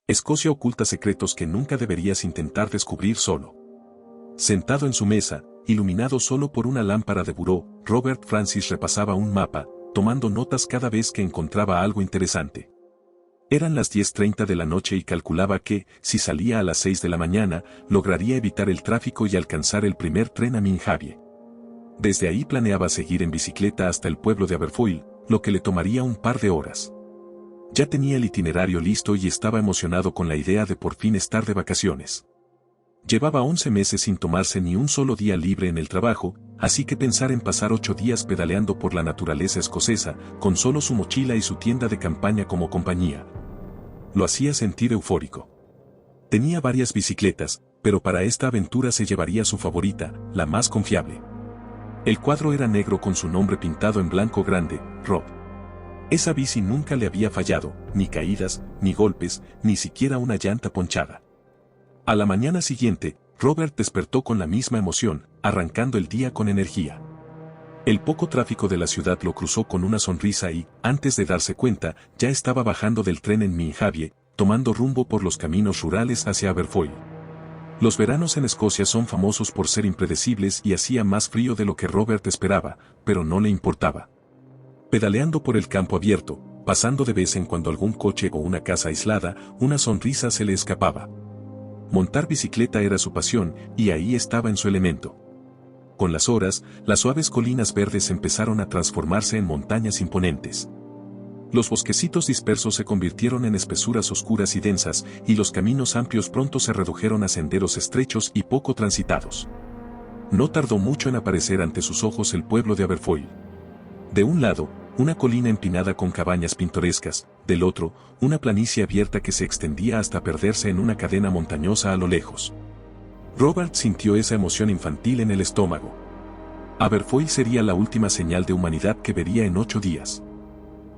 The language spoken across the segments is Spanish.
Escocia oculta secretos que nunca deberías intentar descubrir solo. Sentado en su mesa, iluminado solo por una lámpara de buró, Robert Francis repasaba un mapa, tomando notas cada vez que encontraba algo interesante. Eran las 10:30 de la noche y calculaba que, si salía a las 6 de la mañana, lograría evitar el tráfico y alcanzar el primer tren a Minhavie. Desde ahí planeaba seguir en bicicleta hasta el pueblo de Aberfoyle, lo que le tomaría un par de horas. Ya tenía el itinerario listo y estaba emocionado con la idea de por fin estar de vacaciones. Llevaba 11 meses sin tomarse ni un solo día libre en el trabajo, así que pensar en pasar 8 días pedaleando por la naturaleza escocesa, con solo su mochila y su tienda de campaña como compañía, lo hacía sentir eufórico. Tenía varias bicicletas, pero para esta aventura se llevaría su favorita, la más confiable. El cuadro era negro con su nombre pintado en blanco grande, Rob. Esa bici nunca le había fallado, ni caídas, ni golpes, ni siquiera una llanta ponchada. A la mañana siguiente, Robert despertó con la misma emoción, arrancando el día con energía. El poco tráfico de la ciudad lo cruzó con una sonrisa y, antes de darse cuenta, ya estaba bajando del tren en Minhavie, tomando rumbo por los caminos rurales hacia Aberfoyle. Los veranos en Escocia son famosos por ser impredecibles y hacía más frío de lo que Robert esperaba, pero no le importaba. Pedaleando por el campo abierto, pasando de vez en cuando algún coche o una casa aislada, una sonrisa se le escapaba. Montar bicicleta era su pasión, y ahí estaba en su elemento. Con las horas, las suaves colinas verdes empezaron a transformarse en montañas imponentes. Los bosquecitos dispersos se convirtieron en espesuras oscuras y densas, y los caminos amplios pronto se redujeron a senderos estrechos y poco transitados. No tardó mucho en aparecer ante sus ojos el pueblo de Aberfoyle. De un lado, una colina empinada con cabañas pintorescas, del otro, una planicie abierta que se extendía hasta perderse en una cadena montañosa a lo lejos. Robert sintió esa emoción infantil en el estómago. Aberfoyle sería la última señal de humanidad que vería en 8 días.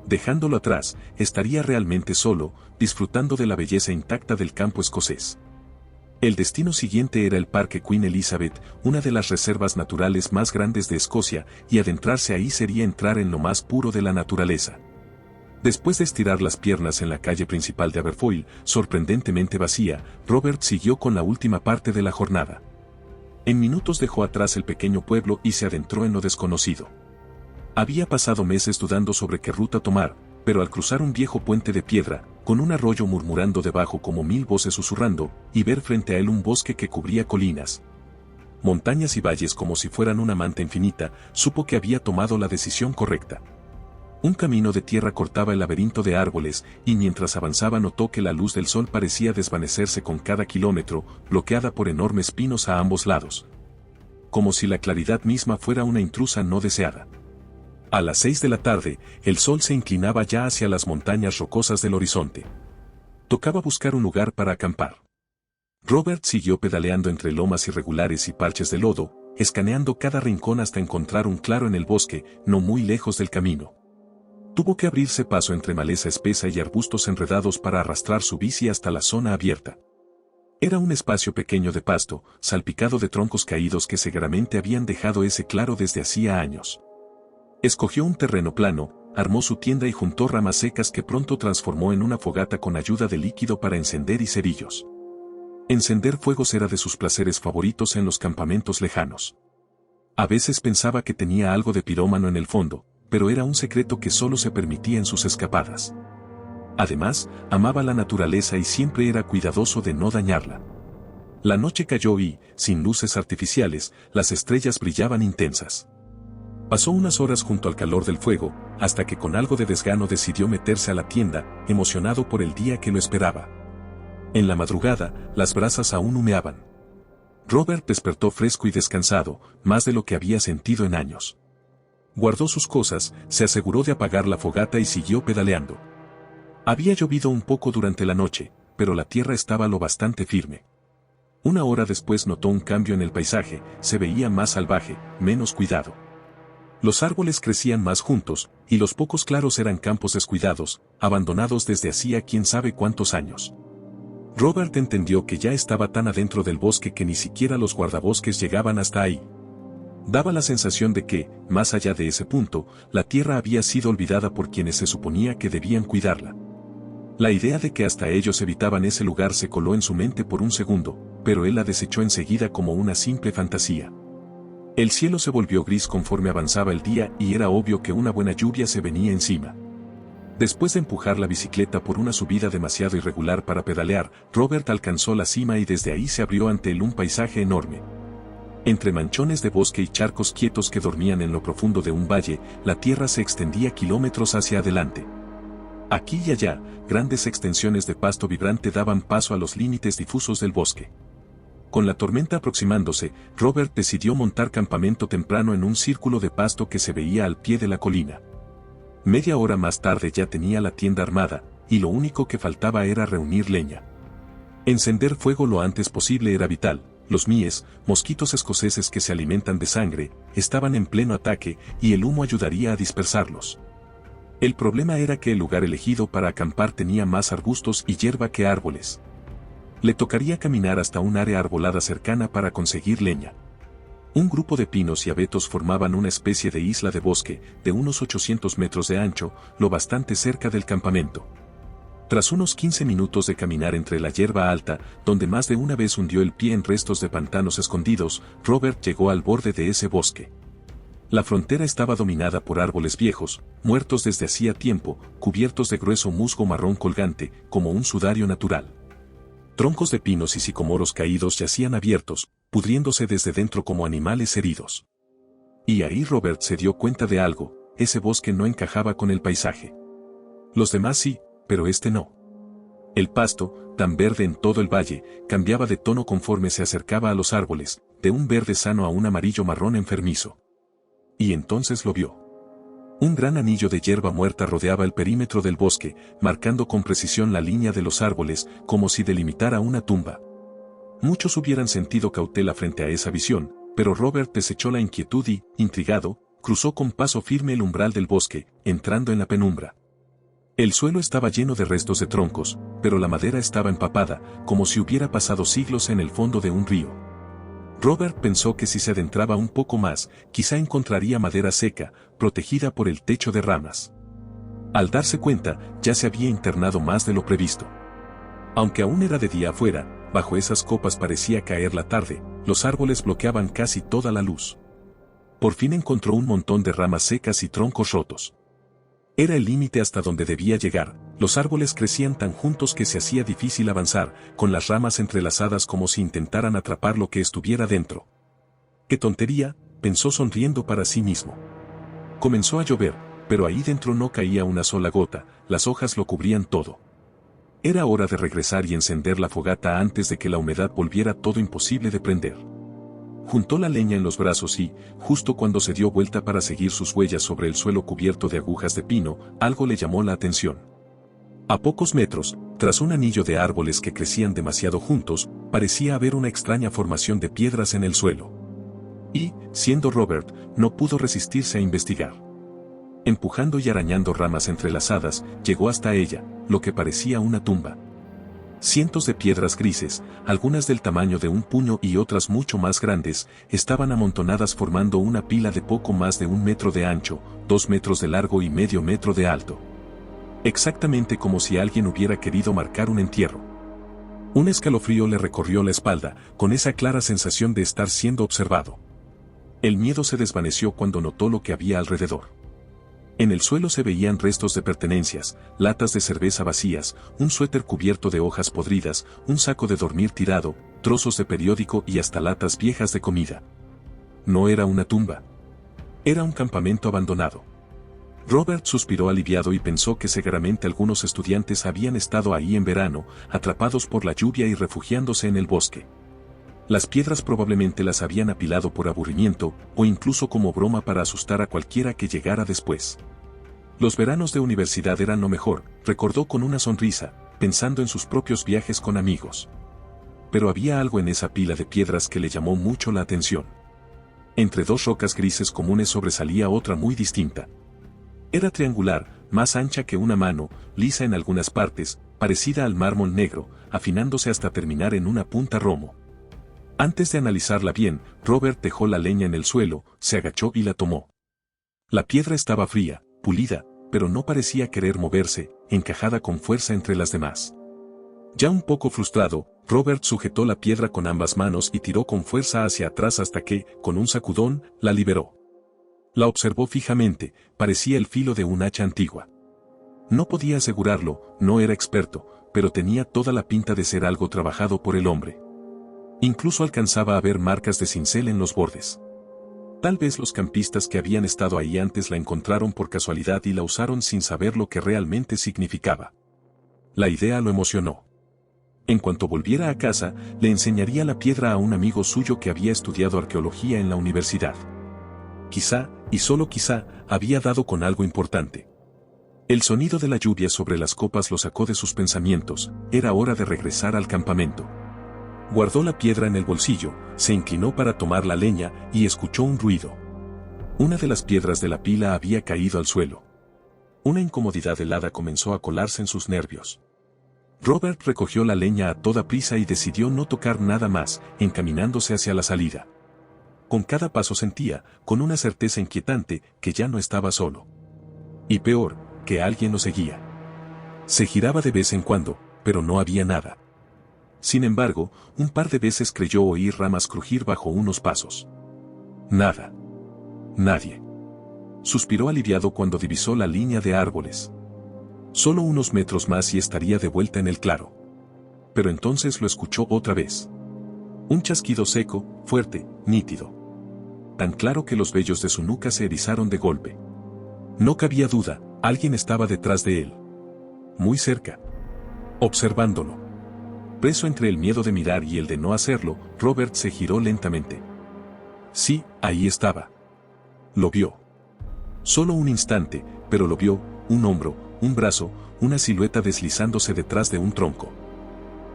Dejándolo atrás, estaría realmente solo, disfrutando de la belleza intacta del campo escocés. El destino siguiente era el Parque Queen Elizabeth, una de las reservas naturales más grandes de Escocia, y adentrarse ahí sería entrar en lo más puro de la naturaleza. Después de estirar las piernas en la calle principal de Aberfoyle, sorprendentemente vacía, Robert siguió con la última parte de la jornada. En minutos dejó atrás el pequeño pueblo y se adentró en lo desconocido. Había pasado meses dudando sobre qué ruta tomar, pero al cruzar un viejo puente de piedra, con un arroyo murmurando debajo como 1000 voces susurrando, y ver frente a él un bosque que cubría colinas, montañas y valles como si fueran una manta infinita, supo que había tomado la decisión correcta. Un camino de tierra cortaba el laberinto de árboles, y mientras avanzaba notó que la luz del sol parecía desvanecerse con cada kilómetro, bloqueada por enormes pinos a ambos lados. Como si la claridad misma fuera una intrusa no deseada. A las 6 de la tarde, el sol se inclinaba ya hacia las montañas rocosas del horizonte. Tocaba buscar un lugar para acampar. Robert siguió pedaleando entre lomas irregulares y parches de lodo, escaneando cada rincón hasta encontrar un claro en el bosque, no muy lejos del camino. Tuvo que abrirse paso entre maleza espesa y arbustos enredados para arrastrar su bici hasta la zona abierta. Era un espacio pequeño de pasto, salpicado de troncos caídos que seguramente habían dejado ese claro desde hacía años. Escogió un terreno plano, armó su tienda y juntó ramas secas que pronto transformó en una fogata con ayuda de líquido para encender y cerillos. Encender fuegos era de sus placeres favoritos en los campamentos lejanos. A veces pensaba que tenía algo de pirómano en el fondo, pero era un secreto que solo se permitía en sus escapadas. Además, amaba la naturaleza y siempre era cuidadoso de no dañarla. La noche cayó y, sin luces artificiales, las estrellas brillaban intensas. Pasó unas horas junto al calor del fuego, hasta que con algo de desgano decidió meterse a la tienda, emocionado por el día que lo esperaba. En la madrugada, las brasas aún humeaban. Robert despertó fresco y descansado, más de lo que había sentido en años. Guardó sus cosas, se aseguró de apagar la fogata y siguió pedaleando. Había llovido un poco durante la noche, pero la tierra estaba lo bastante firme. Una hora después notó un cambio en el paisaje, se veía más salvaje, menos cuidado. Los árboles crecían más juntos, y los pocos claros eran campos descuidados, abandonados desde hacía quién sabe cuántos años. Robert entendió que ya estaba tan adentro del bosque que ni siquiera los guardabosques llegaban hasta ahí. Daba la sensación de que, más allá de ese punto, la tierra había sido olvidada por quienes se suponía que debían cuidarla. La idea de que hasta ellos evitaban ese lugar se coló en su mente por un segundo, pero él la desechó enseguida como una simple fantasía. El cielo se volvió gris conforme avanzaba el día y era obvio que una buena lluvia se venía encima. Después de empujar la bicicleta por una subida demasiado irregular para pedalear, Robert alcanzó la cima y desde ahí se abrió ante él un paisaje enorme. Entre manchones de bosque y charcos quietos que dormían en lo profundo de un valle, la tierra se extendía kilómetros hacia adelante. Aquí y allá, grandes extensiones de pasto vibrante daban paso a los límites difusos del bosque. Con la tormenta aproximándose, Robert decidió montar campamento temprano en un círculo de pasto que se veía al pie de la colina. Media hora más tarde ya tenía la tienda armada, y lo único que faltaba era reunir leña. Encender fuego lo antes posible era vital. Los míes, mosquitos escoceses que se alimentan de sangre, estaban en pleno ataque, y el humo ayudaría a dispersarlos. El problema era que el lugar elegido para acampar tenía más arbustos y hierba que árboles. Le tocaría caminar hasta un área arbolada cercana para conseguir leña. Un grupo de pinos y abetos formaban una especie de isla de bosque, de unos 800 metros de ancho, lo bastante cerca del campamento. Tras unos 15 minutos de caminar entre la hierba alta, donde más de una vez hundió el pie en restos de pantanos escondidos, Robert llegó al borde de ese bosque. La frontera estaba dominada por árboles viejos, muertos desde hacía tiempo, cubiertos de grueso musgo marrón colgante, como un sudario natural. Troncos de pinos y sicomoros caídos yacían abiertos, pudriéndose desde dentro como animales heridos. Y ahí Robert se dio cuenta de algo: ese bosque no encajaba con el paisaje. Los demás sí, pero este no. El pasto, tan verde en todo el valle, cambiaba de tono conforme se acercaba a los árboles, de un verde sano a un amarillo marrón enfermizo. Y entonces lo vio. Un gran anillo de hierba muerta rodeaba el perímetro del bosque, marcando con precisión la línea de los árboles, como si delimitara una tumba. Muchos hubieran sentido cautela frente a esa visión, pero Robert desechó la inquietud y, intrigado, cruzó con paso firme el umbral del bosque, entrando en la penumbra. El suelo estaba lleno de restos de troncos, pero la madera estaba empapada, como si hubiera pasado siglos en el fondo de un río. Robert pensó que si se adentraba un poco más, quizá encontraría madera seca, protegida por el techo de ramas. Al darse cuenta, ya se había internado más de lo previsto. Aunque aún era de día afuera, bajo esas copas parecía caer la tarde, los árboles bloqueaban casi toda la luz. Por fin encontró un montón de ramas secas y troncos rotos. Era el límite hasta donde debía llegar. Los árboles crecían tan juntos que se hacía difícil avanzar, con las ramas entrelazadas como si intentaran atrapar lo que estuviera dentro. ¡Qué tontería!, pensó sonriendo para sí mismo. Comenzó a llover, pero ahí dentro no caía una sola gota, las hojas lo cubrían todo. Era hora de regresar y encender la fogata antes de que la humedad volviera todo imposible de prender. Juntó la leña en los brazos y, justo cuando se dio vuelta para seguir sus huellas sobre el suelo cubierto de agujas de pino, algo le llamó la atención. A pocos metros, tras un anillo de árboles que crecían demasiado juntos, parecía haber una extraña formación de piedras en el suelo. Y, siendo Robert, no pudo resistirse a investigar. Empujando y arañando ramas entrelazadas, llegó hasta ella, lo que parecía una tumba. Cientos de piedras grises, algunas del tamaño de un puño y otras mucho más grandes, estaban amontonadas formando una pila de poco más de 1 metro de ancho, 2 metros de largo y medio metro de alto. Exactamente como si alguien hubiera querido marcar un entierro. Un escalofrío le recorrió la espalda, con esa clara sensación de estar siendo observado. El miedo se desvaneció cuando notó lo que había alrededor. En el suelo se veían restos de pertenencias, latas de cerveza vacías, un suéter cubierto de hojas podridas, un saco de dormir tirado, trozos de periódico y hasta latas viejas de comida. No era una tumba. Era un campamento abandonado. Robert suspiró aliviado y pensó que seguramente algunos estudiantes habían estado ahí en verano, atrapados por la lluvia y refugiándose en el bosque. Las piedras probablemente las habían apilado por aburrimiento, o incluso como broma para asustar a cualquiera que llegara después. Los veranos de universidad eran lo mejor, recordó con una sonrisa, pensando en sus propios viajes con amigos. Pero había algo en esa pila de piedras que le llamó mucho la atención. Entre dos rocas grises comunes sobresalía otra muy distinta. Era triangular, más ancha que una mano, lisa en algunas partes, parecida al mármol negro, afinándose hasta terminar en una punta romo. Antes de analizarla bien, Robert dejó la leña en el suelo, se agachó y la tomó. La piedra estaba fría, pulida, pero no parecía querer moverse, encajada con fuerza entre las demás. Ya un poco frustrado, Robert sujetó la piedra con ambas manos y tiró con fuerza hacia atrás hasta que, con un sacudón, la liberó. La observó fijamente, parecía el filo de un hacha antigua. No podía asegurarlo, no era experto, pero tenía toda la pinta de ser algo trabajado por el hombre. Incluso alcanzaba a ver marcas de cincel en los bordes. Tal vez los campistas que habían estado ahí antes la encontraron por casualidad y la usaron sin saber lo que realmente significaba. La idea lo emocionó. En cuanto volviera a casa, le enseñaría la piedra a un amigo suyo que había estudiado arqueología en la universidad. Quizá, y solo quizá, había dado con algo importante. El sonido de la lluvia sobre las copas lo sacó de sus pensamientos, era hora de regresar al campamento. Guardó la piedra en el bolsillo, se inclinó para tomar la leña y escuchó un ruido. Una de las piedras de la pila había caído al suelo. Una incomodidad helada comenzó a colarse en sus nervios. Robert recogió la leña a toda prisa y decidió no tocar nada más, encaminándose hacia la salida. Con cada paso sentía, con una certeza inquietante, que ya no estaba solo. Y peor, que alguien lo seguía. Se giraba de vez en cuando, pero no había nada. Sin embargo, un par de veces creyó oír ramas crujir bajo unos pasos. Nada. Nadie. Suspiró aliviado cuando divisó la línea de árboles. Solo unos metros más y estaría de vuelta en el claro. Pero entonces lo escuchó otra vez. Un chasquido seco, fuerte, nítido. Tan claro que los vellos de su nuca se erizaron de golpe. No cabía duda, alguien estaba detrás de él. Muy cerca. Observándolo. Preso entre el miedo de mirar y el de no hacerlo, Robert se giró lentamente. Sí, ahí estaba. Lo vio. Solo un instante, pero lo vio, un hombro, un brazo, una silueta deslizándose detrás de un tronco.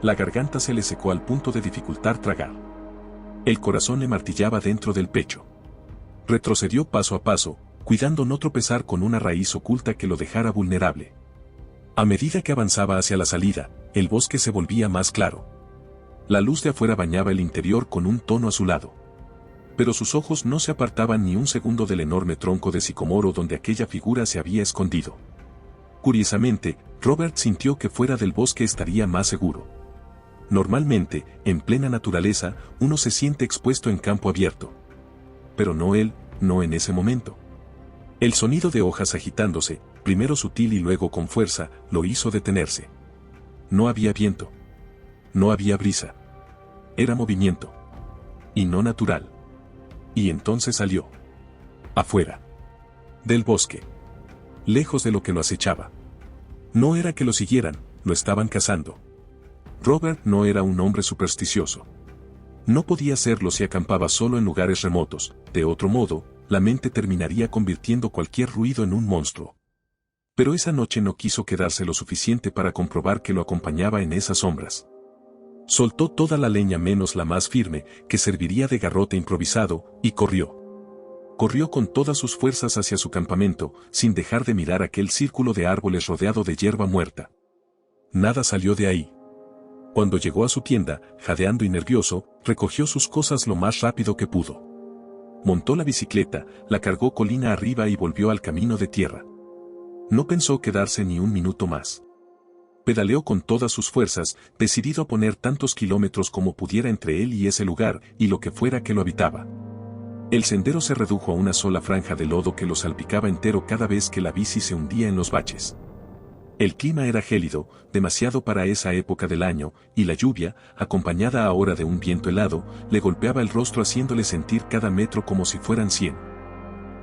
La garganta se le secó al punto de dificultar tragar. El corazón le martillaba dentro del pecho. Retrocedió paso a paso, cuidando no tropezar con una raíz oculta que lo dejara vulnerable. A medida que avanzaba hacia la salida, el bosque se volvía más claro. La luz de afuera bañaba el interior con un tono azulado. Pero sus ojos no se apartaban ni un segundo del enorme tronco de sicomoro donde aquella figura se había escondido. Curiosamente, Robert sintió que fuera del bosque estaría más seguro. Normalmente, en plena naturaleza, uno se siente expuesto en campo abierto. Pero no él, no en ese momento. El sonido de hojas agitándose, primero sutil y luego con fuerza, lo hizo detenerse. No había viento. No había brisa. Era movimiento. Y no natural. Y entonces salió. Afuera. Del bosque. Lejos de lo que lo acechaba. No era que lo siguieran, lo estaban cazando. Robert no era un hombre supersticioso. No podía serlo si acampaba solo en lugares remotos, de otro modo, la mente terminaría convirtiendo cualquier ruido en un monstruo. Pero esa noche no quiso quedarse lo suficiente para comprobar que lo acompañaba en esas sombras. Soltó toda la leña menos la más firme, que serviría de garrote improvisado, y corrió. Corrió con todas sus fuerzas hacia su campamento, sin dejar de mirar aquel círculo de árboles rodeado de hierba muerta. Nada salió de ahí. Cuando llegó a su tienda, jadeando y nervioso, recogió sus cosas lo más rápido que pudo. Montó la bicicleta, la cargó colina arriba y volvió al camino de tierra. No pensó quedarse ni un minuto más. Pedaleó con todas sus fuerzas, decidido a poner tantos kilómetros como pudiera entre él y ese lugar, y lo que fuera que lo habitaba. El sendero se redujo a una sola franja de lodo que lo salpicaba entero cada vez que la bici se hundía en los baches. El clima era gélido, demasiado para esa época del año, y la lluvia, acompañada ahora de un viento helado, le golpeaba el rostro haciéndole sentir cada metro como si fueran 100.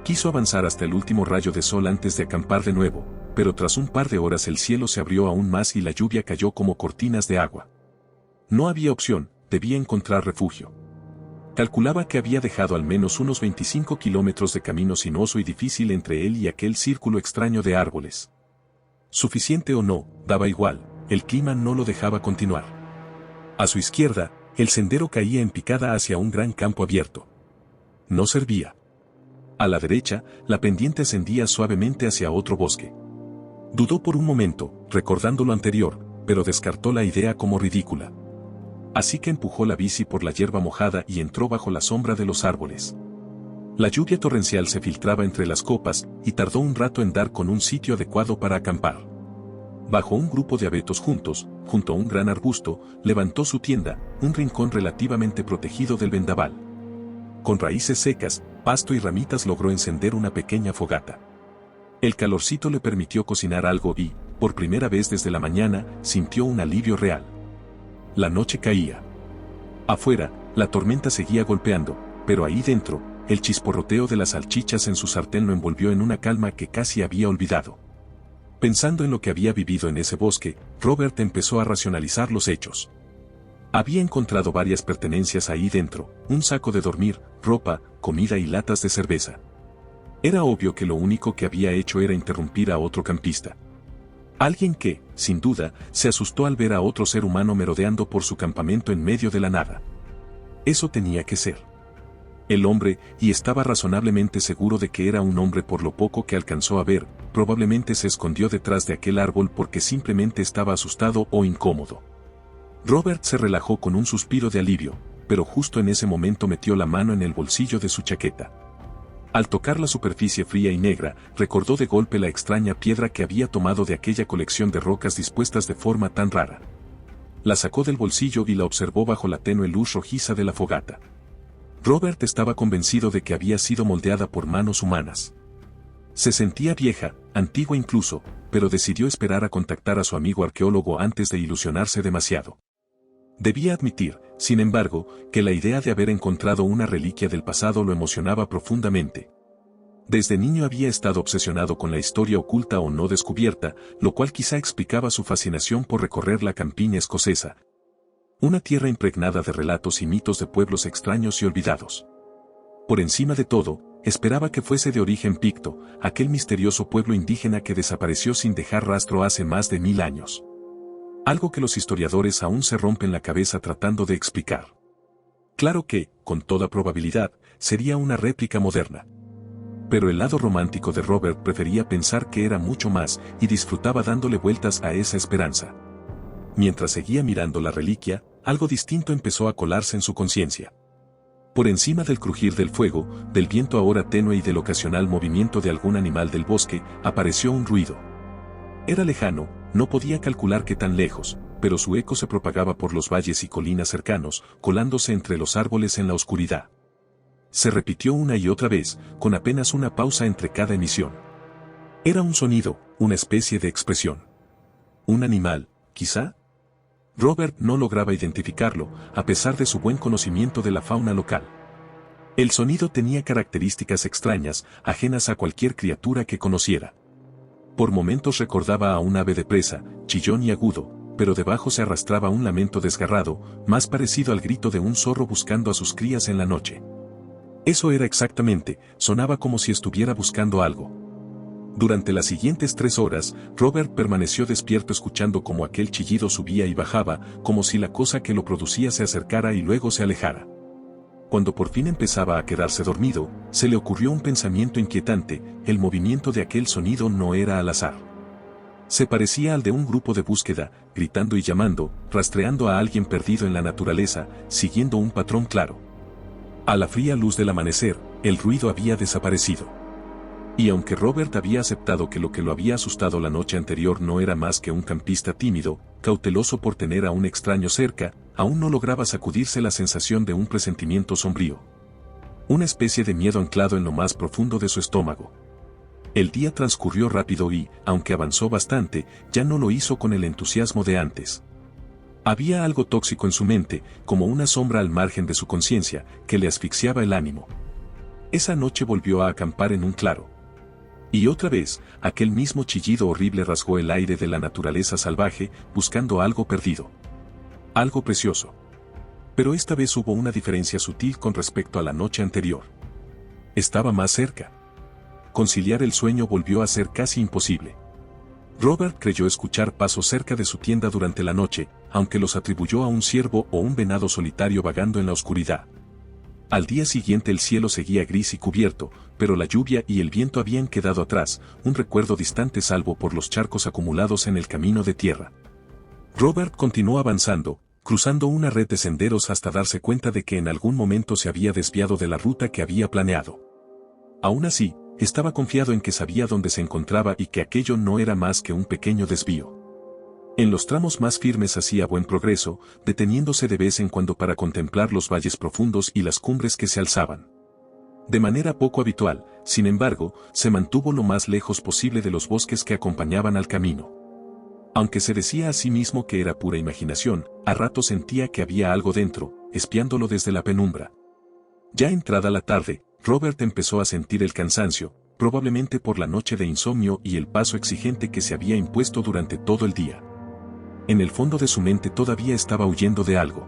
Quiso avanzar hasta el último rayo de sol antes de acampar de nuevo, pero tras un par de horas el cielo se abrió aún más y la lluvia cayó como cortinas de agua. No había opción, debía encontrar refugio. Calculaba que había dejado al menos unos 25 kilómetros de camino sinuoso y difícil entre él y aquel círculo extraño de árboles. Suficiente o no, daba igual, el clima no lo dejaba continuar. A su izquierda, el sendero caía en picada hacia un gran campo abierto. No servía. A la derecha, la pendiente ascendía suavemente hacia otro bosque. Dudó por un momento, recordando lo anterior, pero descartó la idea como ridícula. Así que empujó la bici por la hierba mojada y entró bajo la sombra de los árboles. La lluvia torrencial se filtraba entre las copas y tardó un rato en dar con un sitio adecuado para acampar. Bajo un grupo de abetos junto a un gran arbusto, levantó su tienda, un rincón relativamente protegido del vendaval. Con raíces secas, pasto y ramitas logró encender una pequeña fogata. El calorcito le permitió cocinar algo y, por primera vez desde la mañana, sintió un alivio real. La noche caía. Afuera, la tormenta seguía golpeando, pero ahí dentro, el chisporroteo de las salchichas en su sartén lo envolvió en una calma que casi había olvidado. Pensando en lo que había vivido en ese bosque, Robert empezó a racionalizar los hechos. Había encontrado varias pertenencias ahí dentro, un saco de dormir, ropa, comida y latas de cerveza. Era obvio que lo único que había hecho era interrumpir a otro campista. Alguien que, sin duda, se asustó al ver a otro ser humano merodeando por su campamento en medio de la nada. Eso tenía que ser el hombre, y estaba razonablemente seguro de que era un hombre por lo poco que alcanzó a ver. Probablemente se escondió detrás de aquel árbol porque simplemente estaba asustado o incómodo. Robert se relajó con un suspiro de alivio, pero justo en ese momento metió la mano en el bolsillo de su chaqueta. Al tocar la superficie fría y negra, recordó de golpe la extraña piedra que había tomado de aquella colección de rocas dispuestas de forma tan rara. La sacó del bolsillo y la observó bajo la tenue luz rojiza de la fogata. Robert estaba convencido de que había sido moldeada por manos humanas. Se sentía vieja, antigua incluso, pero decidió esperar a contactar a su amigo arqueólogo antes de ilusionarse demasiado. Debía admitir, sin embargo, que la idea de haber encontrado una reliquia del pasado lo emocionaba profundamente. Desde niño había estado obsesionado con la historia oculta o no descubierta, lo cual quizá explicaba su fascinación por recorrer la campiña escocesa. Una tierra impregnada de relatos y mitos de pueblos extraños y olvidados. Por encima de todo, esperaba que fuese de origen picto, aquel misterioso pueblo indígena que desapareció sin dejar rastro hace más de 1000 años. Algo que los historiadores aún se rompen la cabeza tratando de explicar. Claro que, con toda probabilidad, sería una réplica moderna. Pero el lado romántico de Robert prefería pensar que era mucho más y disfrutaba dándole vueltas a esa esperanza. Mientras seguía mirando la reliquia, algo distinto empezó a colarse en su conciencia. Por encima del crujir del fuego, del viento ahora tenue y del ocasional movimiento de algún animal del bosque, apareció un ruido. Era lejano, no podía calcular qué tan lejos, pero su eco se propagaba por los valles y colinas cercanos, colándose entre los árboles en la oscuridad. Se repitió una y otra vez, con apenas una pausa entre cada emisión. Era un sonido, una especie de expresión. ¿Un animal, quizá? Robert no lograba identificarlo, a pesar de su buen conocimiento de la fauna local. El sonido tenía características extrañas, ajenas a cualquier criatura que conociera. Por momentos recordaba a un ave de presa, chillón y agudo, pero debajo se arrastraba un lamento desgarrado, más parecido al grito de un zorro buscando a sus crías en la noche. Eso era exactamente, sonaba como si estuviera buscando algo. Durante las siguientes 3 horas, Robert permaneció despierto escuchando cómo aquel chillido subía y bajaba, como si la cosa que lo producía se acercara y luego se alejara. Cuando por fin empezaba a quedarse dormido, se le ocurrió un pensamiento inquietante: el movimiento de aquel sonido no era al azar. Se parecía al de un grupo de búsqueda, gritando y llamando, rastreando a alguien perdido en la naturaleza, siguiendo un patrón claro. A la fría luz del amanecer, el ruido había desaparecido. Y aunque Robert había aceptado que lo había asustado la noche anterior no era más que un campista tímido, cauteloso por tener a un extraño cerca, aún no lograba sacudirse la sensación de un presentimiento sombrío. Una especie de miedo anclado en lo más profundo de su estómago. El día transcurrió rápido y, aunque avanzó bastante, ya no lo hizo con el entusiasmo de antes. Había algo tóxico en su mente, como una sombra al margen de su conciencia, que le asfixiaba el ánimo. Esa noche volvió a acampar en un claro. Y otra vez, aquel mismo chillido horrible rasgó el aire de la naturaleza salvaje, buscando algo perdido. Algo precioso. Pero esta vez hubo una diferencia sutil con respecto a la noche anterior. Estaba más cerca. Conciliar el sueño volvió a ser casi imposible. Robert creyó escuchar pasos cerca de su tienda durante la noche, aunque los atribuyó a un ciervo o un venado solitario vagando en la oscuridad. Al día siguiente el cielo seguía gris y cubierto, pero la lluvia y el viento habían quedado atrás, un recuerdo distante salvo por los charcos acumulados en el camino de tierra. Robert continuó avanzando, cruzando una red de senderos hasta darse cuenta de que en algún momento se había desviado de la ruta que había planeado. Aún así, estaba confiado en que sabía dónde se encontraba y que aquello no era más que un pequeño desvío. En los tramos más firmes hacía buen progreso, deteniéndose de vez en cuando para contemplar los valles profundos y las cumbres que se alzaban. De manera poco habitual, sin embargo, se mantuvo lo más lejos posible de los bosques que acompañaban al camino. Aunque se decía a sí mismo que era pura imaginación, a ratos sentía que había algo dentro, espiándolo desde la penumbra. Ya entrada la tarde, Robert empezó a sentir el cansancio, probablemente por la noche de insomnio y el paso exigente que se había impuesto durante todo el día. En el fondo de su mente todavía estaba huyendo de algo.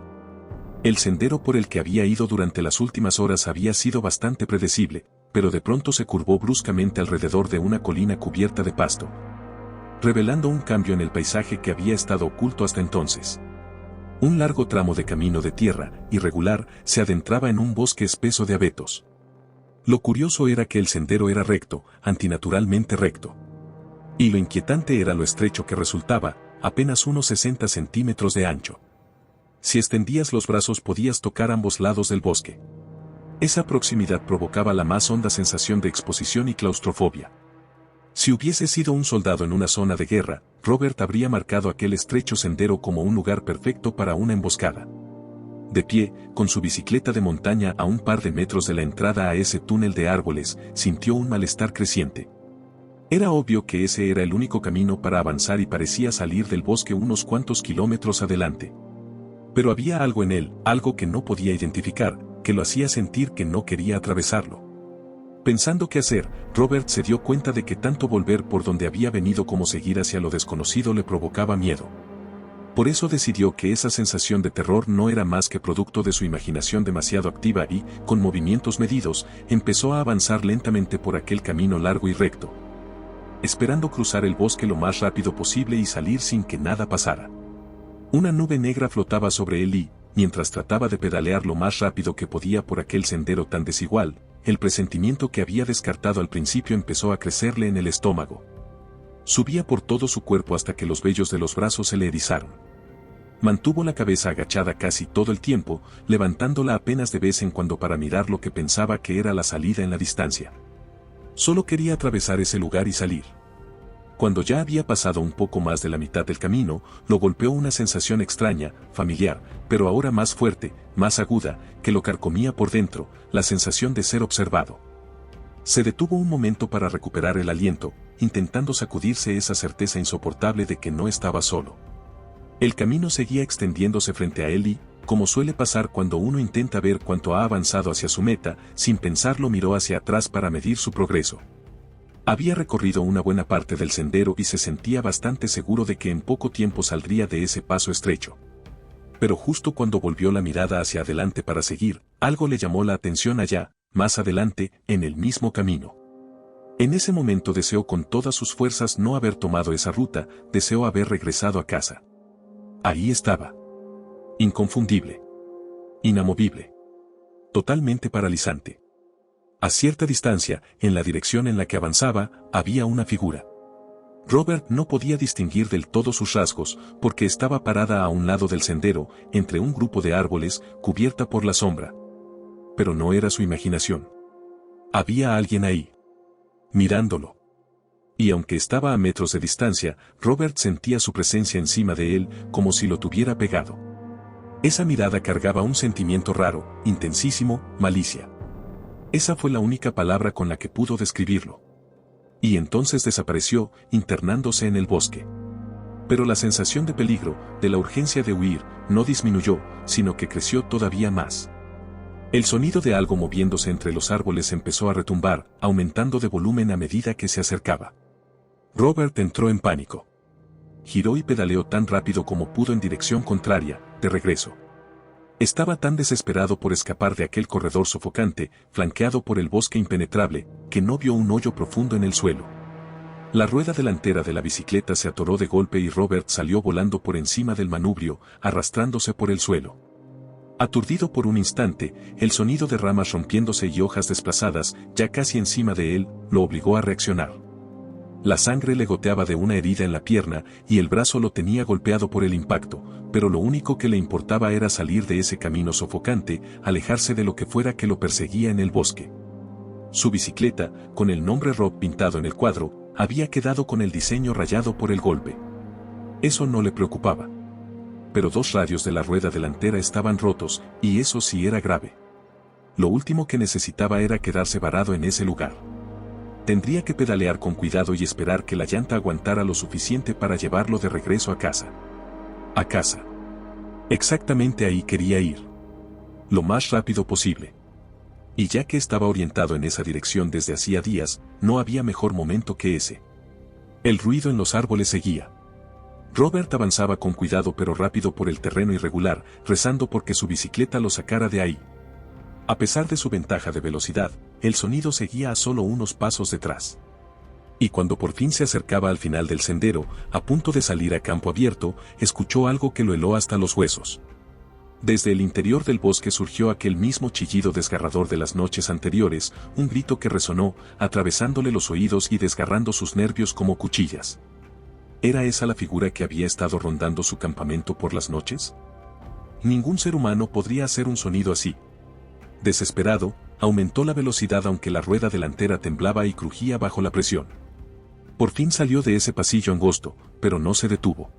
El sendero por el que había ido durante las últimas horas había sido bastante predecible, pero de pronto se curvó bruscamente alrededor de una colina cubierta de pasto, revelando un cambio en el paisaje que había estado oculto hasta entonces. Un largo tramo de camino de tierra, irregular, se adentraba en un bosque espeso de abetos. Lo curioso era que el sendero era recto, antinaturalmente recto. Y lo inquietante era lo estrecho que resultaba, apenas unos 60 centímetros de ancho. Si extendías los brazos podías tocar ambos lados del bosque. Esa proximidad provocaba la más honda sensación de exposición y claustrofobia. Si hubiese sido un soldado en una zona de guerra, Robert habría marcado aquel estrecho sendero como un lugar perfecto para una emboscada. De pie, con su bicicleta de montaña a un par de metros de la entrada a ese túnel de árboles, sintió un malestar creciente. Era obvio que ese era el único camino para avanzar y parecía salir del bosque unos cuantos kilómetros adelante. Pero había algo en él, algo que no podía identificar, que lo hacía sentir que no quería atravesarlo. Pensando qué hacer, Robert se dio cuenta de que tanto volver por donde había venido como seguir hacia lo desconocido le provocaba miedo. Por eso decidió que esa sensación de terror no era más que producto de su imaginación demasiado activa y, con movimientos medidos, empezó a avanzar lentamente por aquel camino largo y recto, esperando cruzar el bosque lo más rápido posible y salir sin que nada pasara. Una nube negra flotaba sobre él y, mientras trataba de pedalear lo más rápido que podía por aquel sendero tan desigual, el presentimiento que había descartado al principio empezó a crecerle en el estómago. Subía por todo su cuerpo hasta que los vellos de los brazos se le erizaron. Mantuvo la cabeza agachada casi todo el tiempo, levantándola apenas de vez en cuando para mirar lo que pensaba que era la salida en la distancia. Solo quería atravesar ese lugar y salir. Cuando ya había pasado un poco más de la mitad del camino, lo golpeó una sensación extraña, familiar, pero ahora más fuerte, más aguda, que lo carcomía por dentro, la sensación de ser observado. Se detuvo un momento para recuperar el aliento, intentando sacudirse esa certeza insoportable de que no estaba solo. El camino seguía extendiéndose frente a él y, como suele pasar cuando uno intenta ver cuánto ha avanzado hacia su meta, sin pensarlo miró hacia atrás para medir su progreso. Había recorrido una buena parte del sendero y se sentía bastante seguro de que en poco tiempo saldría de ese paso estrecho. Pero justo cuando volvió la mirada hacia adelante para seguir, algo le llamó la atención allá, más adelante, en el mismo camino. En ese momento deseó con todas sus fuerzas no haber tomado esa ruta, deseó haber regresado a casa. Ahí estaba. Inconfundible. Inamovible. Totalmente paralizante. A cierta distancia, en la dirección en la que avanzaba, había una figura. Robert no podía distinguir del todo sus rasgos, porque estaba parada a un lado del sendero, entre un grupo de árboles, cubierta por la sombra. Pero no era su imaginación. Había alguien ahí. Mirándolo. Y aunque estaba a metros de distancia, Robert sentía su presencia encima de él, como si lo tuviera pegado. Esa mirada cargaba un sentimiento raro, intensísimo, malicia. Esa fue la única palabra con la que pudo describirlo. Y entonces desapareció, internándose en el bosque. Pero la sensación de peligro, de la urgencia de huir, no disminuyó, sino que creció todavía más. El sonido de algo moviéndose entre los árboles empezó a retumbar, aumentando de volumen a medida que se acercaba. Robert entró en pánico. Giró y pedaleó tan rápido como pudo en dirección contraria, de regreso. Estaba tan desesperado por escapar de aquel corredor sofocante, flanqueado por el bosque impenetrable, que no vio un hoyo profundo en el suelo. La rueda delantera de la bicicleta se atoró de golpe y Robert salió volando por encima del manubrio, arrastrándose por el suelo. Aturdido por un instante, el sonido de ramas rompiéndose y hojas desplazadas, ya casi encima de él, lo obligó a reaccionar. La sangre le goteaba de una herida en la pierna y el brazo lo tenía golpeado por el impacto, pero lo único que le importaba era salir de ese camino sofocante, alejarse de lo que fuera que lo perseguía en el bosque. Su bicicleta, con el nombre Rob pintado en el cuadro, había quedado con el diseño rayado por el golpe. Eso no le preocupaba. Pero 2 radios de la rueda delantera estaban rotos, y eso sí era grave. Lo último que necesitaba era quedarse varado en ese lugar. Tendría que pedalear con cuidado y esperar que la llanta aguantara lo suficiente para llevarlo de regreso a casa. A casa. Exactamente ahí quería ir. Lo más rápido posible. Y ya que estaba orientado en esa dirección desde hacía días, no había mejor momento que ese. El ruido en los árboles seguía. Robert avanzaba con cuidado pero rápido por el terreno irregular, rezando porque su bicicleta lo sacara de ahí. A pesar de su ventaja de velocidad, el sonido seguía a solo unos pasos detrás. Y cuando por fin se acercaba al final del sendero, a punto de salir a campo abierto, escuchó algo que lo heló hasta los huesos. Desde el interior del bosque surgió aquel mismo chillido desgarrador de las noches anteriores, un grito que resonó, atravesándole los oídos y desgarrando sus nervios como cuchillas. ¿Era esa la figura que había estado rondando su campamento por las noches? Ningún ser humano podría hacer un sonido así. Desesperado, aumentó la velocidad aunque la rueda delantera temblaba y crujía bajo la presión. Por fin salió de ese pasillo angosto, pero no se detuvo.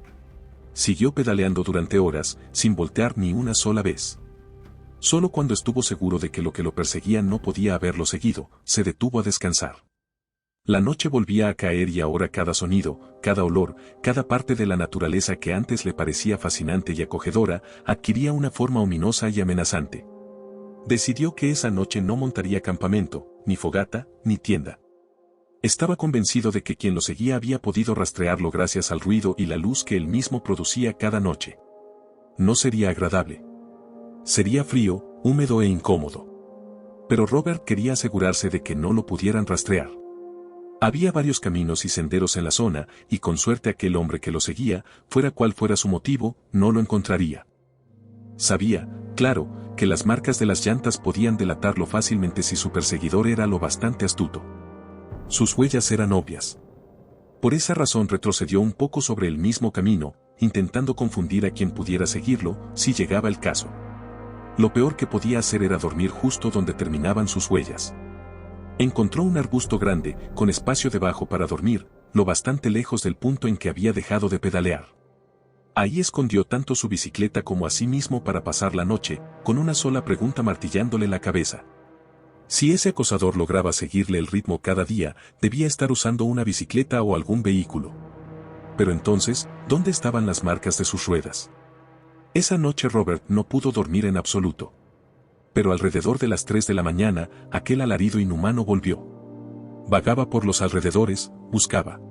Siguió pedaleando durante horas, sin voltear ni una sola vez. Solo cuando estuvo seguro de que lo perseguía no podía haberlo seguido, se detuvo a descansar. La noche volvía a caer y ahora cada sonido, cada olor, cada parte de la naturaleza que antes le parecía fascinante y acogedora, adquiría una forma ominosa y amenazante. Decidió que esa noche no montaría campamento, ni fogata, ni tienda. Estaba convencido de que quien lo seguía había podido rastrearlo gracias al ruido y la luz que él mismo producía cada noche. No sería agradable. Sería frío, húmedo e incómodo. Pero Robert quería asegurarse de que no lo pudieran rastrear. Había varios caminos y senderos en la zona, y con suerte aquel hombre que lo seguía, fuera cual fuera su motivo, no lo encontraría. Sabía, claro, que las marcas de las llantas podían delatarlo fácilmente si su perseguidor era lo bastante astuto. Sus huellas eran obvias. Por esa razón retrocedió un poco sobre el mismo camino, intentando confundir a quien pudiera seguirlo, si llegaba el caso. Lo peor que podía hacer era dormir justo donde terminaban sus huellas. Encontró un arbusto grande, con espacio debajo para dormir, lo bastante lejos del punto en que había dejado de pedalear. Ahí escondió tanto su bicicleta como a sí mismo para pasar la noche, con una sola pregunta martillándole la cabeza. Si ese acosador lograba seguirle el ritmo cada día, debía estar usando una bicicleta o algún vehículo. Pero entonces, ¿dónde estaban las marcas de sus ruedas? Esa noche Robert no pudo dormir en absoluto. Pero alrededor de las 3 de la mañana, aquel alarido inhumano volvió. Vagaba por los alrededores, buscaba.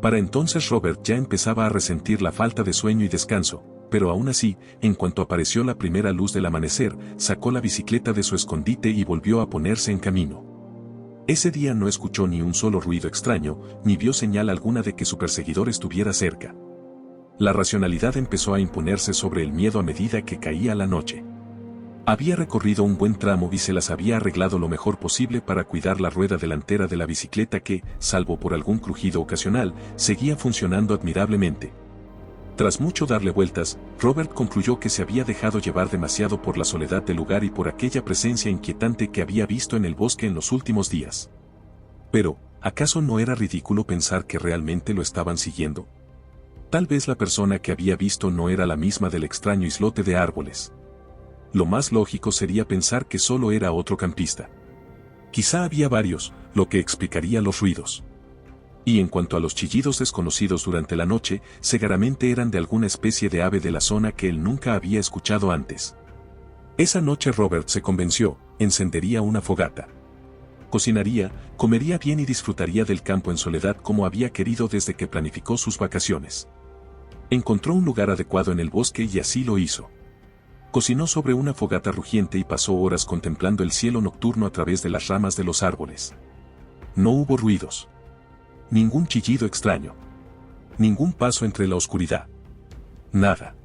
Para entonces Robert ya empezaba a resentir la falta de sueño y descanso, pero aún así, en cuanto apareció la primera luz del amanecer, sacó la bicicleta de su escondite y volvió a ponerse en camino. Ese día no escuchó ni un solo ruido extraño, ni vio señal alguna de que su perseguidor estuviera cerca. La racionalidad empezó a imponerse sobre el miedo a medida que caía la noche. Había recorrido un buen tramo y se las había arreglado lo mejor posible para cuidar la rueda delantera de la bicicleta que, salvo por algún crujido ocasional, seguía funcionando admirablemente. Tras mucho darle vueltas, Robert concluyó que se había dejado llevar demasiado por la soledad del lugar y por aquella presencia inquietante que había visto en el bosque en los últimos días. Pero, ¿acaso no era ridículo pensar que realmente lo estaban siguiendo? Tal vez la persona que había visto no era la misma del extraño islote de árboles. Lo más lógico sería pensar que solo era otro campista. Quizá había varios, lo que explicaría los ruidos. Y en cuanto a los chillidos desconocidos durante la noche, seguramente eran de alguna especie de ave de la zona que él nunca había escuchado antes. Esa noche Robert se convenció, encendería una fogata. Cocinaría, comería bien y disfrutaría del campo en soledad como había querido desde que planificó sus vacaciones. Encontró un lugar adecuado en el bosque y así lo hizo. Cocinó sobre una fogata rugiente y pasó horas contemplando el cielo nocturno a través de las ramas de los árboles. No hubo ruidos. Ningún chillido extraño. Ningún paso entre la oscuridad. Nada.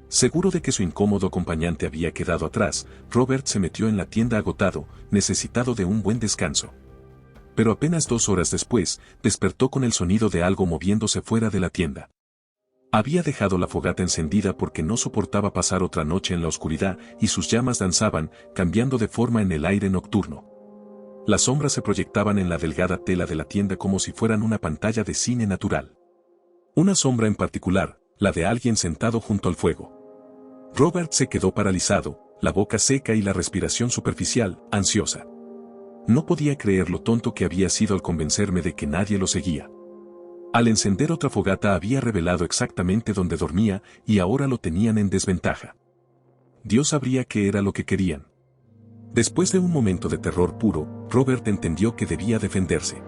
Seguro de que su incómodo acompañante había quedado atrás, Robert se metió en la tienda agotado, necesitado de un buen descanso. Pero apenas 2 horas después, despertó con el sonido de algo moviéndose fuera de la tienda. Había dejado la fogata encendida porque no soportaba pasar otra noche en la oscuridad y sus llamas danzaban, cambiando de forma en el aire nocturno. Las sombras se proyectaban en la delgada tela de la tienda como si fueran una pantalla de cine natural. Una sombra en particular, la de alguien sentado junto al fuego. Robert se quedó paralizado, la boca seca y la respiración superficial, ansiosa. No podía creer lo tonto que había sido al convencerme de que nadie lo seguía. Al encender otra fogata había revelado exactamente dónde dormía y ahora lo tenían en desventaja. Dios sabría qué era lo que querían. Después de un momento de terror puro, Robert entendió que debía defenderse.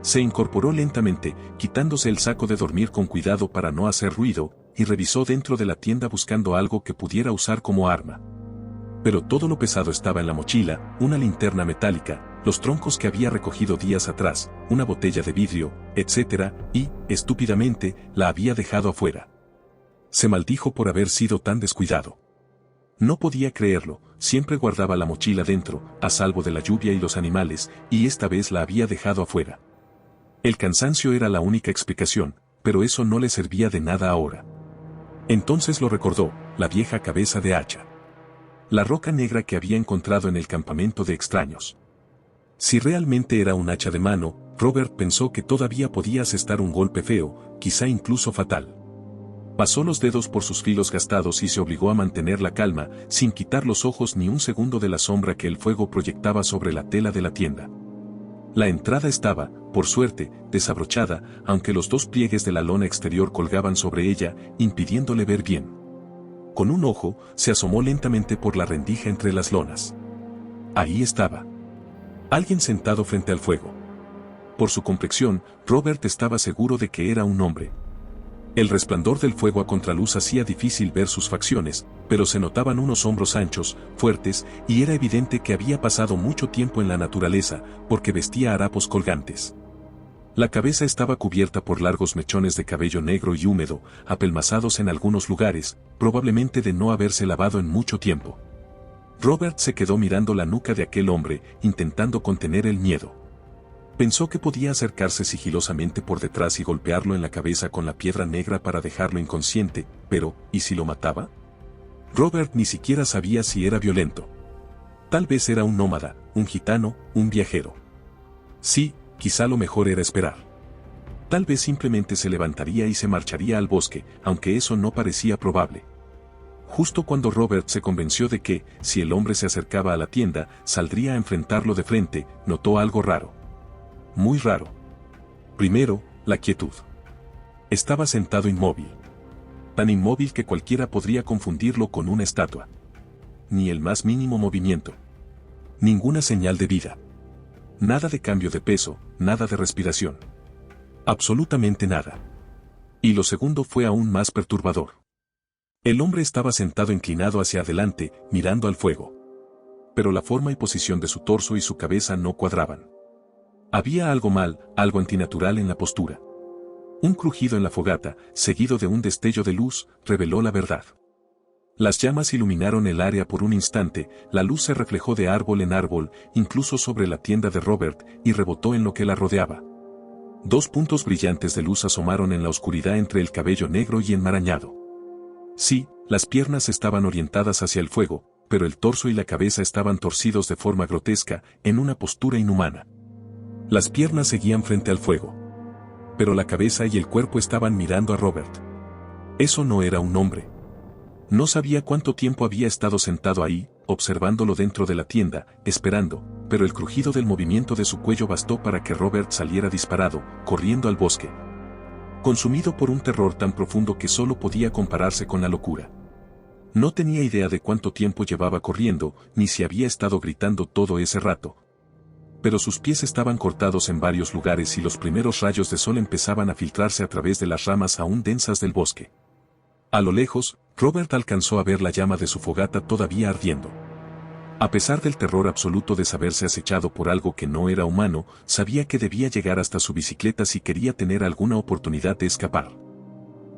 Se incorporó lentamente, quitándose el saco de dormir con cuidado para no hacer ruido, y revisó dentro de la tienda buscando algo que pudiera usar como arma. Pero todo lo pesado estaba en la mochila, una linterna metálica, los troncos que había recogido días atrás, una botella de vidrio, etc., y, estúpidamente, la había dejado afuera. Se maldijo por haber sido tan descuidado. No podía creerlo, siempre guardaba la mochila dentro, a salvo de la lluvia y los animales, y esta vez la había dejado afuera. El cansancio era la única explicación, pero eso no le servía de nada ahora. Entonces lo recordó, la vieja cabeza de hacha. La roca negra que había encontrado en el campamento de extraños. Si realmente era un hacha de mano, Robert pensó que todavía podía asestar un golpe feo, quizá incluso fatal. Pasó los dedos por sus filos gastados y se obligó a mantener la calma, sin quitar los ojos ni un segundo de la sombra que el fuego proyectaba sobre la tela de la tienda. La entrada estaba, por suerte, desabrochada, aunque los dos pliegues de la lona exterior colgaban sobre ella, impidiéndole ver bien. Con un ojo, se asomó lentamente por la rendija entre las lonas. Ahí estaba. Alguien sentado frente al fuego. Por su complexión, Robert estaba seguro de que era un hombre. El resplandor del fuego a contraluz hacía difícil ver sus facciones, pero se notaban unos hombros anchos, fuertes, y era evidente que había pasado mucho tiempo en la naturaleza, porque vestía harapos colgantes. La cabeza estaba cubierta por largos mechones de cabello negro y húmedo, apelmazados en algunos lugares, probablemente de no haberse lavado en mucho tiempo. Robert se quedó mirando la nuca de aquel hombre, intentando contener el miedo. Pensó que podía acercarse sigilosamente por detrás y golpearlo en la cabeza con la piedra negra para dejarlo inconsciente, pero, ¿y si lo mataba? Robert ni siquiera sabía si era violento. Tal vez era un nómada, un gitano, un viajero. Sí, quizá lo mejor era esperar. Tal vez simplemente se levantaría y se marcharía al bosque, aunque eso no parecía probable. Justo cuando Robert se convenció de que, si el hombre se acercaba a la tienda, saldría a enfrentarlo de frente, notó algo raro. Muy raro. Primero, la quietud. Estaba sentado inmóvil. Tan inmóvil que cualquiera podría confundirlo con una estatua. Ni el más mínimo movimiento. Ninguna señal de vida. Nada de cambio de peso, nada de respiración. Absolutamente nada. Y lo segundo fue aún más perturbador. El hombre estaba sentado inclinado hacia adelante, mirando al fuego. Pero la forma y posición de su torso y su cabeza no cuadraban. Había algo mal, algo antinatural en la postura. Un crujido en la fogata, seguido de un destello de luz, reveló la verdad. Las llamas iluminaron el área por un instante, la luz se reflejó de árbol en árbol, incluso sobre la tienda de Robert, y rebotó en lo que la rodeaba. Dos puntos brillantes de luz asomaron en la oscuridad entre el cabello negro y enmarañado. Sí, las piernas estaban orientadas hacia el fuego, pero el torso y la cabeza estaban torcidos de forma grotesca, en una postura inhumana. Las piernas seguían frente al fuego. Pero la cabeza y el cuerpo estaban mirando a Robert. Eso no era un hombre. No sabía cuánto tiempo había estado sentado ahí, observándolo dentro de la tienda, esperando, pero el crujido del movimiento de su cuello bastó para que Robert saliera disparado, corriendo al bosque. Consumido por un terror tan profundo que solo podía compararse con la locura. No tenía idea de cuánto tiempo llevaba corriendo, ni si había estado gritando todo ese rato. Pero sus pies estaban cortados en varios lugares y los primeros rayos de sol empezaban a filtrarse a través de las ramas aún densas del bosque. A lo lejos, Robert alcanzó a ver la llama de su fogata todavía ardiendo. A pesar del terror absoluto de saberse acechado por algo que no era humano, sabía que debía llegar hasta su bicicleta si quería tener alguna oportunidad de escapar.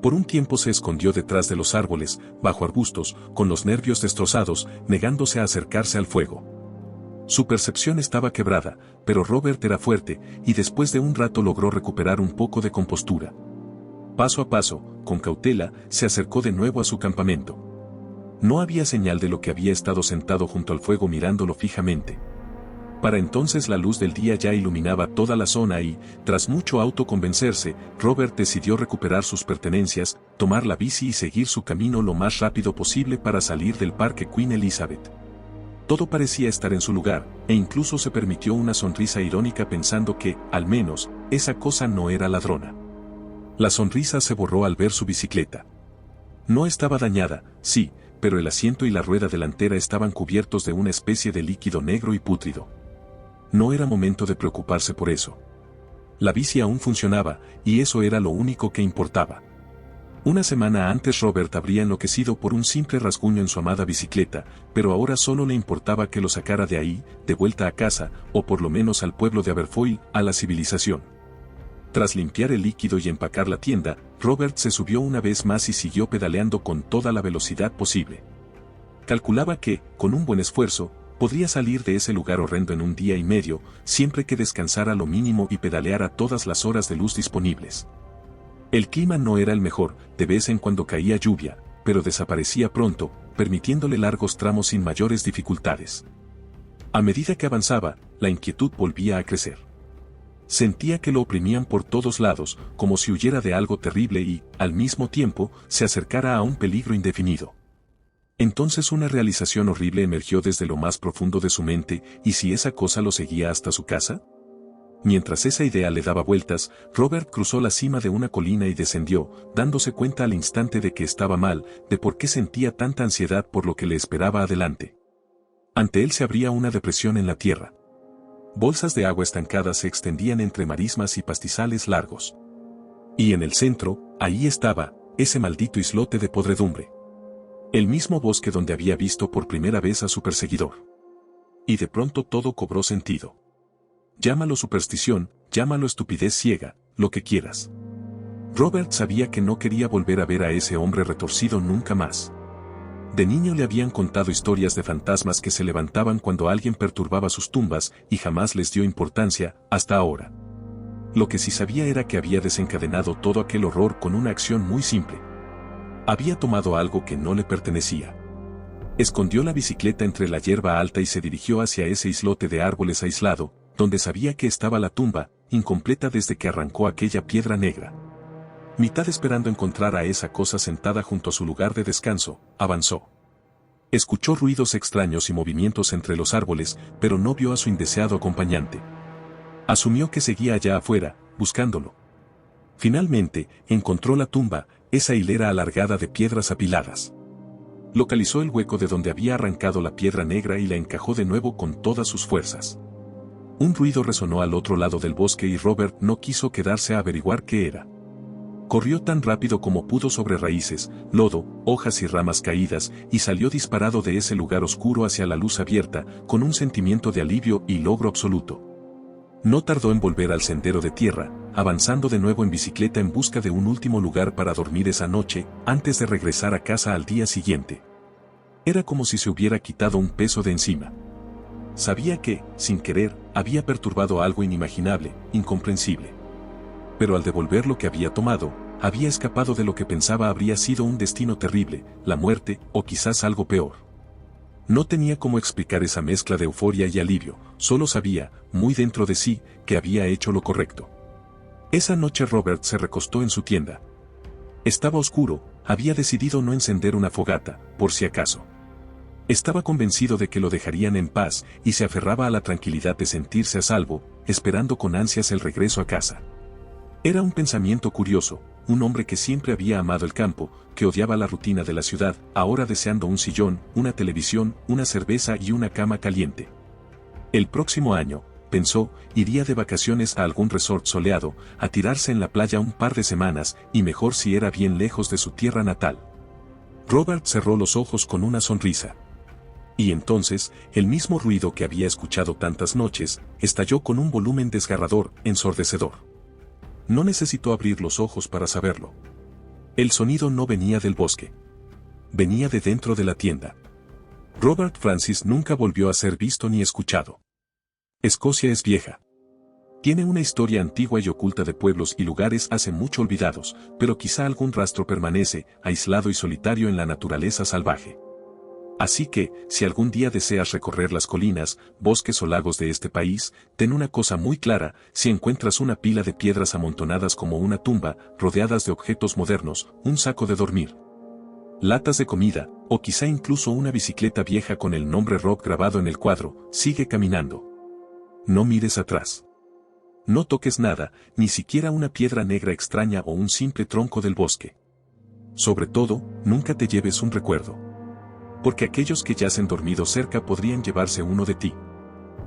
Por un tiempo se escondió detrás de los árboles, bajo arbustos, con los nervios destrozados, negándose a acercarse al fuego. Su percepción estaba quebrada, pero Robert era fuerte, y después de un rato logró recuperar un poco de compostura. Paso a paso, con cautela, se acercó de nuevo a su campamento. No había señal de lo que había estado sentado junto al fuego mirándolo fijamente. Para entonces la luz del día ya iluminaba toda la zona y, tras mucho autoconvencerse, Robert decidió recuperar sus pertenencias, tomar la bici y seguir su camino lo más rápido posible para salir del Parque Queen Elizabeth. Todo parecía estar en su lugar, e incluso se permitió una sonrisa irónica pensando que, al menos, esa cosa no era ladrona. La sonrisa se borró al ver su bicicleta. No estaba dañada, sí, pero el asiento y la rueda delantera estaban cubiertos de una especie de líquido negro y pútrido. No era momento de preocuparse por eso. La bici aún funcionaba, y eso era lo único que importaba. Una semana antes Robert habría enloquecido por un simple rasguño en su amada bicicleta, pero ahora solo le importaba que lo sacara de ahí, de vuelta a casa, o por lo menos al pueblo de Aberfoyle, a la civilización. Tras limpiar el líquido y empacar la tienda, Robert se subió una vez más y siguió pedaleando con toda la velocidad posible. Calculaba que, con un buen esfuerzo, podría salir de ese lugar horrendo en un día y medio, siempre que descansara lo mínimo y pedaleara todas las horas de luz disponibles. El clima no era el mejor, de vez en cuando caía lluvia, pero desaparecía pronto, permitiéndole largos tramos sin mayores dificultades. A medida que avanzaba, la inquietud volvía a crecer. Sentía que lo oprimían por todos lados, como si huyera de algo terrible y, al mismo tiempo, se acercara a un peligro indefinido. Entonces una realización horrible emergió desde lo más profundo de su mente, ¿y si esa cosa lo seguía hasta su casa? Mientras esa idea le daba vueltas, Robert cruzó la cima de una colina y descendió, dándose cuenta al instante de que estaba mal, de por qué sentía tanta ansiedad por lo que le esperaba adelante. Ante él se abría una depresión en la tierra. Bolsas de agua estancadas se extendían entre marismas y pastizales largos. Y en el centro, ahí estaba, ese maldito islote de podredumbre. El mismo bosque donde había visto por primera vez a su perseguidor. Y de pronto todo cobró sentido. Llámalo superstición, llámalo estupidez ciega, lo que quieras. Robert sabía que no quería volver a ver a ese hombre retorcido nunca más. De niño le habían contado historias de fantasmas que se levantaban cuando alguien perturbaba sus tumbas y jamás les dio importancia, hasta ahora. Lo que sí sabía era que había desencadenado todo aquel horror con una acción muy simple. Había tomado algo que no le pertenecía. Escondió la bicicleta entre la hierba alta y se dirigió hacia ese islote de árboles aislado, donde sabía que estaba la tumba, incompleta desde que arrancó aquella piedra negra. Mitad esperando encontrar a esa cosa sentada junto a su lugar de descanso, avanzó. Escuchó ruidos extraños y movimientos entre los árboles, pero no vio a su indeseado acompañante. Asumió que seguía allá afuera, buscándolo. Finalmente, encontró la tumba, esa hilera alargada de piedras apiladas. Localizó el hueco de donde había arrancado la piedra negra y la encajó de nuevo con todas sus fuerzas. Un ruido resonó al otro lado del bosque y Robert no quiso quedarse a averiguar qué era. Corrió tan rápido como pudo sobre raíces, lodo, hojas y ramas caídas, y salió disparado de ese lugar oscuro hacia la luz abierta, con un sentimiento de alivio y logro absoluto. No tardó en volver al sendero de tierra, avanzando de nuevo en bicicleta en busca de un último lugar para dormir esa noche, antes de regresar a casa al día siguiente. Era como si se hubiera quitado un peso de encima. Sabía que, sin querer, había perturbado algo inimaginable, incomprensible. Pero al devolver lo que había tomado, había escapado de lo que pensaba habría sido un destino terrible, la muerte, o quizás algo peor. No tenía cómo explicar esa mezcla de euforia y alivio, solo sabía, muy dentro de sí, que había hecho lo correcto. Esa noche Robert se recostó en su tienda. Estaba oscuro, había decidido no encender una fogata, por si acaso. Estaba convencido de que lo dejarían en paz, y se aferraba a la tranquilidad de sentirse a salvo, esperando con ansias el regreso a casa. Era un pensamiento curioso, un hombre que siempre había amado el campo, que odiaba la rutina de la ciudad, ahora deseando un sillón, una televisión, una cerveza y una cama caliente. El próximo año, pensó, iría de vacaciones a algún resort soleado, a tirarse en la playa un par de semanas, y mejor si era bien lejos de su tierra natal. Robert cerró los ojos con una sonrisa. Y entonces, el mismo ruido que había escuchado tantas noches, estalló con un volumen desgarrador, ensordecedor. No necesitó abrir los ojos para saberlo. El sonido no venía del bosque. Venía de dentro de la tienda. Robert Francis nunca volvió a ser visto ni escuchado. Escocia es vieja. Tiene una historia antigua y oculta de pueblos y lugares hace mucho olvidados, pero quizá algún rastro permanece, aislado y solitario en la naturaleza salvaje. Así que, si algún día deseas recorrer las colinas, bosques o lagos de este país, ten una cosa muy clara: si encuentras una pila de piedras amontonadas como una tumba, rodeadas de objetos modernos, un saco de dormir, latas de comida, o quizá incluso una bicicleta vieja con el nombre Rob grabado en el cuadro, sigue caminando. No mires atrás. No toques nada, ni siquiera una piedra negra extraña o un simple tronco del bosque. Sobre todo, nunca te lleves un recuerdo. Porque aquellos que yacen dormidos cerca podrían llevarse uno de ti.